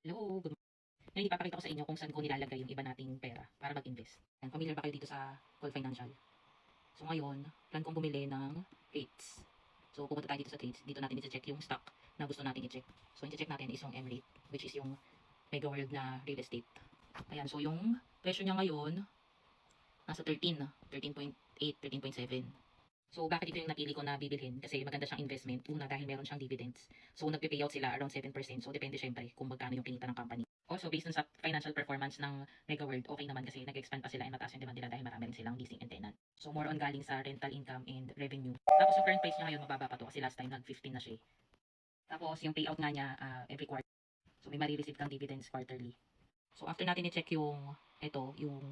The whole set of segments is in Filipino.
Hello, good morning. Ngayon ipapakita ko sa inyo kung saan ko nilalagay yung iba nating pera para mag-invest. Ayan, familiar ba kayo dito sa Call Financial? So ngayon, plan kong bumili ng trades. So pupunta tayo dito sa trades. Dito natin i-check yung stock na gusto natin i-check. So i-check natin is yung MREIT, which is yung mega world na real estate. Ayan, so yung presyo niya ngayon, nasa 13, 13.8, 13.7. So, bakit ito yung napili ko na bibilhin? Kasi maganda siyang investment. Una, dahil meron siyang dividends. So, nagpe-payout sila around 7%. So, depende syempre kung magkano yung kinita ng company. Also, based on sa financial performance ng Mega World, okay naman kasi nag-expand pa sila and mataas yung demand nila dahil marami rin silang leasing and tenant. So, more on galing sa rental income and revenue. Tapos, yung current price niya ngayon, mababa pa to kasi last time nag-15 na siya. Tapos, yung payout nga niya every quarter. So, may marireceive kang dividends quarterly. So, after natin i-check yung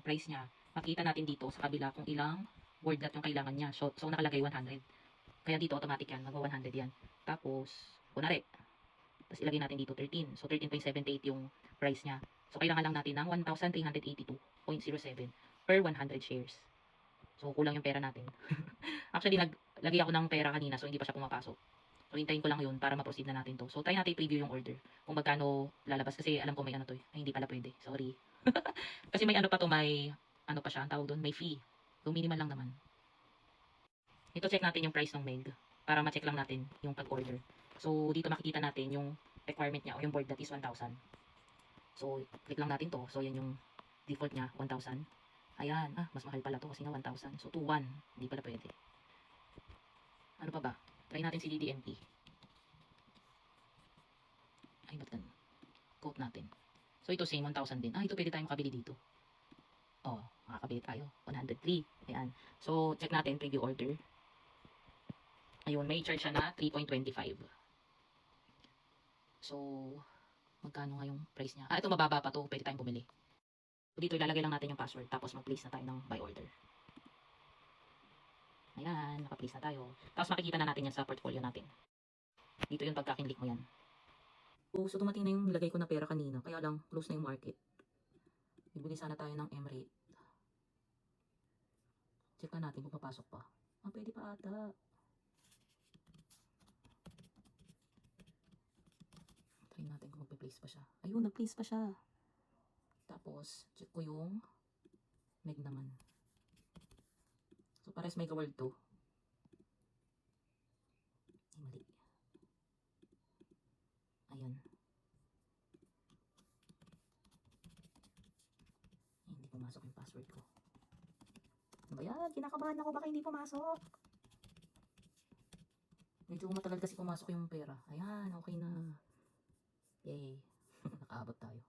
price niya, makita natin dito sa kabila kung ilang word lot yung kailangan niya. So nakalagay 100. Kaya dito automatic yan, mag-100 yan. Tapos, kunwari, tapos ilagay natin dito 13. So 13.78 yung price niya. So kailangan lang natin ng 1,382.07 per 100 shares. So kulang yung pera natin. Actually, naglagay ako ng pera kanina so hindi pa siya pumapasok. So hintayin ko lang yun para ma-proceed na natin to. So try natin i-preview yung order. Kung magkano lalabas kasi alam ko may ano to eh. Ay, hindi pala pwede. Sorry. Kasi may ano pa to, may ano pa siya, ang tawag doon, may fee. So minimal lang naman. Ito check natin yung price ng MEG para ma-check lang natin yung pag-order. So dito makikita natin yung requirement niya o yung board that is 1,000. So click lang natin to. So yan yung default niya, 1,000. Ayan, mas mahal pala to kasi nga 1,000. So 2,1. Hindi pala pwede. Ano pa ba? Try natin si DDMP. Ay, ba't ganun? Quote natin. So ito same 1,000 din. Ito pwede tayong makabili dito. Makakabili tayo. 103. Ayan. So check natin preview order. Ayun, may charge siya na 3.25. So, magkano nga yung price niya? Ito mababa pa to. Pwede tayong bumili. So, dito ilalagay lang natin yung password. Tapos mag-place na tayo ng buy order. Ayan, naka-place na tayo. Tapos makikita na natin yan sa portfolio natin. Dito yung pagka-click mo yan. So, dumating na yung nilagay ko na pera kanina. Kaya lang, close na yung market. Bibili sana tayo ng MREIT. Check na natin kung papasok pa. Pwede pa ata. Try natin kung magpe-place pa siya. Ayun, nag-place pa siya. Tapos, check ko yung MEG naman. So, pares Mega World to. Ay, mali. Ayan. Ay, hindi pumasok yung password ko. Ano ba yan? Kinakabahan ako. Baka hindi pumasok. Medyo matagal kasi pumasok yung pera. Ayan, okay na. Yay. Nakaabot tayo.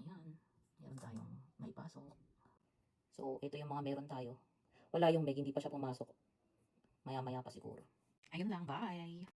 Ayan. Meron tayong may pasok. So, ito yung mga meron tayo. Wala yung MEG, hindi pa siya pumasok. Maya-maya pa siguro. Ayun lang, bye!